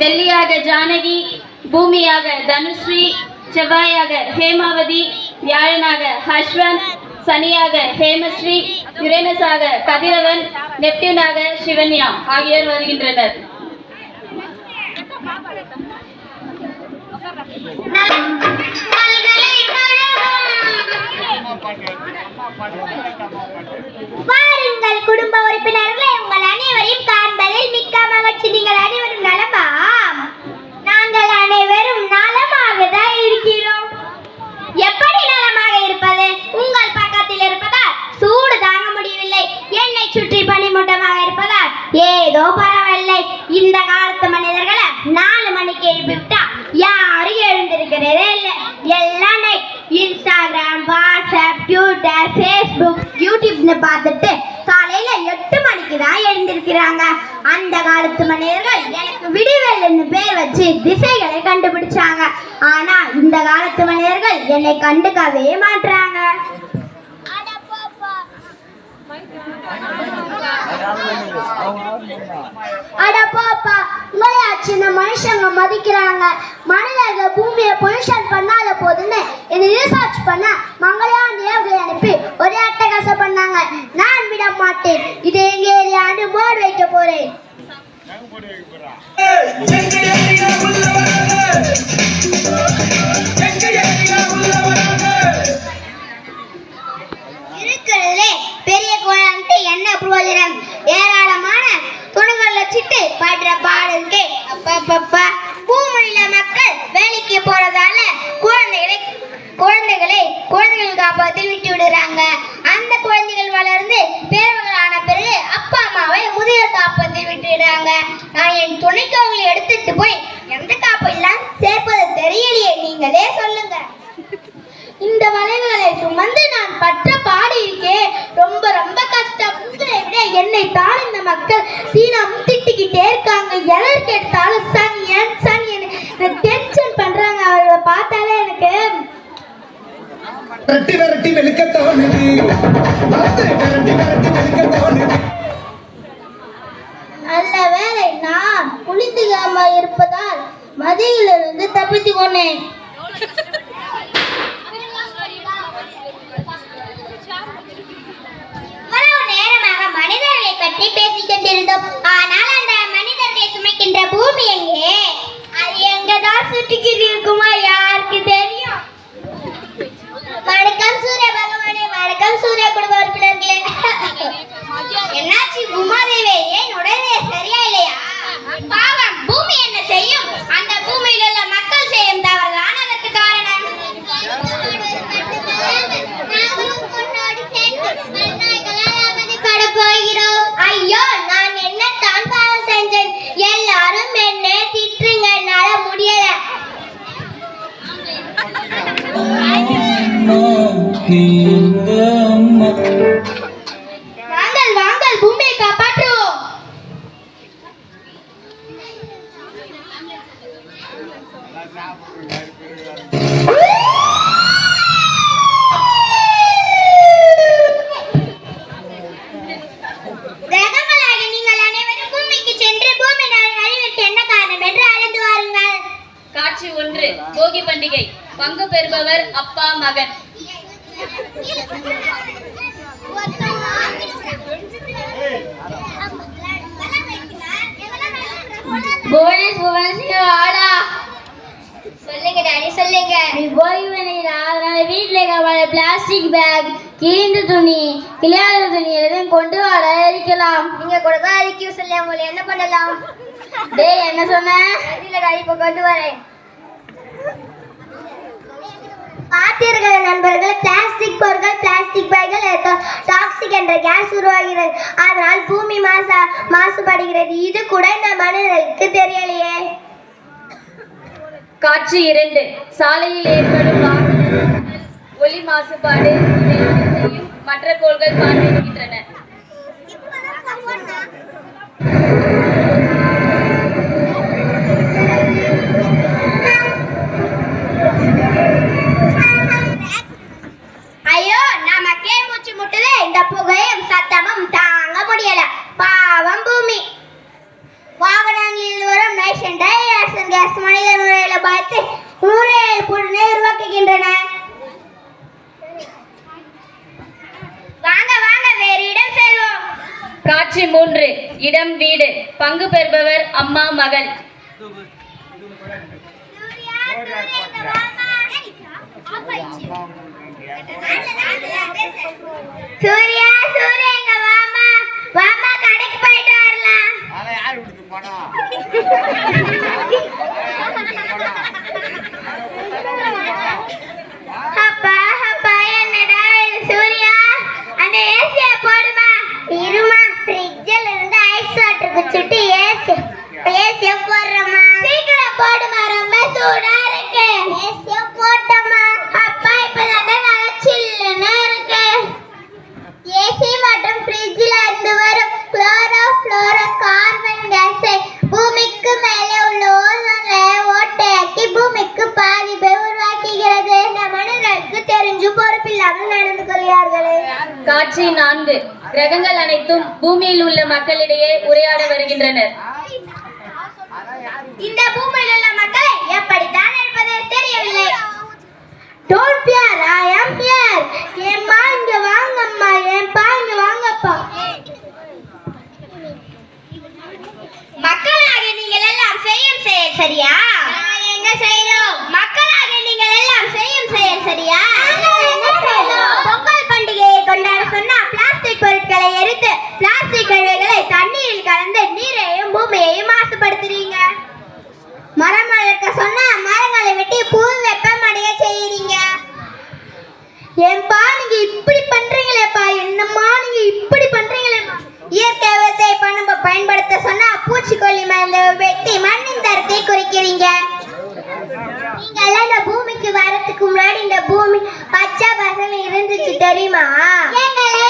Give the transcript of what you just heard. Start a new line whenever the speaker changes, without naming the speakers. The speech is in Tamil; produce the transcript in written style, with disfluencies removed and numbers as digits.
வெள்ளியாக ஜானகி, பூமியாக தனுஸ்ரீ, செவ்வாயாக ஹேமாவதி, வியாழனாக ஹர்ஷ்வந்த், சனியாக ஹேமஸ்ரீ, யுரேனஸாக கதிரவன், நெப்டியூனாக சிவன்யா ஆகியோர் வருகின்றனர்.
வாருங்கள் குடும்ப உறுப்பினர்களே, உங்கள் அனைவரையும் காண்பதில் மிக்க மகிழ்ச்சி. நீங்கள் அனைவரும் நலமா? நாங்கள் அனைவரும் நலமாக தான் இருக்கிறோம். எப்படி நலமாக இருப்பது? உங்கள் பக்கத்தில் இருப்பதால் சூடு தாங்க முடியவில்லை, என்னை சுற்றி பனிமூட்டமாக இருப்பதால் ஏதோ பரவாயில்லை. இந்த காலத்து மனிதர்களை 4 மணிக்கு எழுப்பிவிட்டா யாரும் எழுந்திருக்கிறதே இல்லை. எல்லாம் இன்ஸ்டாகிராம், வாட்ஸ்அப், ட்விட்டர், ஃபேஸ்புக், யூடியூப்னு பார்த்துட்டு காலையில 8 மணிக்கு தான் எழுந்திருக்கிறாங்க. அந்த காலத்து மனிதர்கள் எனக்கு விடிவெள்ளுன்னு பேர் வச்சு திசைகளை கண்டுபிடிச்சாங்க. ஆனா இந்த காலத்து மனிதர்கள் என்னை கண்டுக்கவே மாட்டாங்க. அட போப்பா, உங்களையாச்சு இந்த மனுஷங்க மதிக்கிறாங்க. மனிதர்கள் பூமியை பொல்யூஷன் பண்ணாத போதுன்னு என்னை ரிசர்ச் பண்ண மங்களையான் ஏவுகளை அனுப்பி ஒரே அட்டகாசம் பண்ணாங்க. நான் விட மாட்டேன். இது எங்க ஏரியான்னு போர்டு வைக்க போறேன். இருக்கிறதுலே பெரிய கோளான்ட்டு என்ன புரோஜனம்? ஏராளமான துணிகள் வச்சுட்டு பாடுற பாடலுக்கு அப்பப்பா. பூமொழியில மக்கள் வேலைக்கு போறதால குழந்தைகள் காப்பகத்தில் விட்டு விடுறாங்க. அந்த குழந்தைகள் வளர்ந்து பேரவர்களான பிறகு அப்பா அம்மாவை முதியோர் காப்பகத்தில் விட்டுடுறாங்க. நான் என் துணைக்கவங்களை எடுத்துட்டு போய் எந்த காப்பெல்லாம் சேர்ப்பது தெரியலையே, நீங்களே சொல்லுங்க. இந்த வளைவுகளை சுமந்து நான் பற்ற பாடி இருக்கேன். ரொம்ப ரொம்ப கஷ்டம். உங்களை விட என்னை தான் இந்த மக்கள் சீனம் திட்டிக்கிட்டே இருக்காங்க. எதற்கு எடுத்தாலும் சனியன் டென்ஷன் பண்றாங்க. அவர்களை பார்த்தாலே எனக்கு நல்ல வேலை நான் குளித்துக்காம இருப்பதால் மதியிலிருந்து தப்பித்து கொண்டேன். மனிதர்களை பற்றி பேசிக் கொண்டிருந்தோம். ஆனால் அந்த மனிதர்களை சுமைக்கின்ற பூமி எங்கே? அது எங்கதான் சுற்றிக்கிட்டு இருக்குமா யாருக்கு தெரியும்? வணக்கம் சூரிய பகவானே, வணக்கம் சூரிய குடும்ப உறுப்பினர்களே. என்னாச்சு உமாதேவி, ஏன் உடனே சரியா இல்லையா? பாவம், பூமி என்ன செய்யும்? அந்த பூமியில் உள்ள மக்கள் செய்யும் தவறுதான் அதற்கு காரணம். ஐயோ, நான் என்னத்தான் பாவம் செஞ்சேன்? எல்லாரும் என்ன திட்டுங்க, என்னால முடியல. வாங்கள் பூமியை காப்பாற்றுவோம்.
காட்சி 1, போகி பண்டிகை. பங்கு பெறுபவர் அப்பா மகன்.
சொல்லுங்க டாடி, சொல்லுங்க. வீட்டுல பிளாஸ்டிக் பேக், கிழிந்த துணி, கிளியாத துணி எதுவும் கொண்டு வர இருக்கலாம். நீங்க கொடுக்க அறிக்கை சொல்ல உங்களை என்ன பண்ணலாம்? டேய், என்ன சொன்ன? இப்ப கொண்டு வரேன். பார்த்தீர்கள் நண்பர்கள், பிளாஸ்டிக் பொருட்கள், பிளாஸ்டிக் பைகள் டாக்ஸிக் என்ற கேஸ் உருவாகிறது. அதனால் பூமி மாசுபடுகிறது. இது கூட இந்த மனிதர்களுக்கு தெரியலையே.
காட்சி 2, சாலையில் ஏற்படும் வாகன ஒலி மாசுபாடு. மற்ற கோள்கள் பார்வையிடுகின்றன.
ஐயோ, நமக்கே மூச்சு முட்டுது. இந்த புகையும் சத்தமும் தாங்க முடியல. பாவம் பூமி. வாகனங்களில் வரும் நைட்ரஜன் டை கேஸ் மனித நுரையீரலை பாதித்து நுரையீரல் புற்றுநோயை உருவாக்குகின்றன. வாங்க வாங்க வேறு இடம் செல்வோம்.
காட்சி 3. இடம் வீடு. பங்கு பெறுபவர் அம்மா மகள்.
சூர்யா சூர்யா எங்க வாமா வாமா கடைக்கு போயிட்டு வரலாம். அப்பா அப்பா என்னடா இது சூர்யா அந்த ஏசியை போடுமா. இருமா ஃப்ரிட்ஜில் இருந்து ஐஸ் வாட்டர் குடிச்சிட்டு ஏசியை போடுறமா. சீக்கிரம் போடுமா ரொம்ப சூடா இருக்கு. ஏசியை போட்டோமா. அப்பா இப்பதான் நல்லா சில்லுன்னு இருக்கு. ஏசி மற்றும் ஃப்ரிட்ஜில் இருந்து வரும் கார்பன் கேஸை பூமிக்கு மேலே உள்ள ஓசோன் லேயர் ஓட்டையாக்கி பூமிக்கு பாதிப்பை உருவாக்குகிறது. இந்த மனிதர்களுக்கு தெரிஞ்சு பொறுப்பில்லாமல் நடந்து கொள்கிறார்களே.
காட்சி 4. கிரகங்கள் அனைத்தும் பூமியில் உள்ள மக்களிடையே உரையாட வருகின்றனர்.
இந்த பூமியில் உள்ள மக்களை எப்படித்தான் இருப்பது தெரியவில்லை. Don't fear, I am here. ஏம்பா இங்க வாங்கம்மா, ஏம்பா இங்க வாங்கப்பா. மக்களாகிய நீங்கள் எல்லாம் செய்யும் செயல் சரியா? நாங்கள் என்ன செய்றோம்? மக்களாகிய நீங்கள் எல்லாம் செய்யும் செயல் சரியா? நாங்கள் என்ன செய்றோம்? பொங்கல் பண்டிகையை கொண்டாட சொன்னா பிளாஸ்டிக் பொருட்களை எரித்து பிளாஸ்டிக் கழிவுகளை தண்ணீரில் கலந்து நீரையும் பூமியையும் மாசுபடுத்துறீங்க. மரம் வளர்க்க சொன்னா மரங்களை வெட்டி புவி வெப்பமடைய செய்யறீங்க. ஏன்பா நீங்க இப்படி பண்றீங்களேப்பா, என்னம்மா நீங்க இப்படி பண்றீங்களேப்பா. இயற்கை விவசாய பணம் பயன்படுத்த சொன்னா பூச்சிக்கொல்லி மருந்து வெட்டி மண்ணின் தரத்தை குறைக்கிறீங்க. நீங்க எல்லாம் இந்த பூமிக்கு வரதுக்கு முன்னாடி இந்த பூமி பச்சை பசங்க இருந்துச்சு தெரியுமா? எங்களை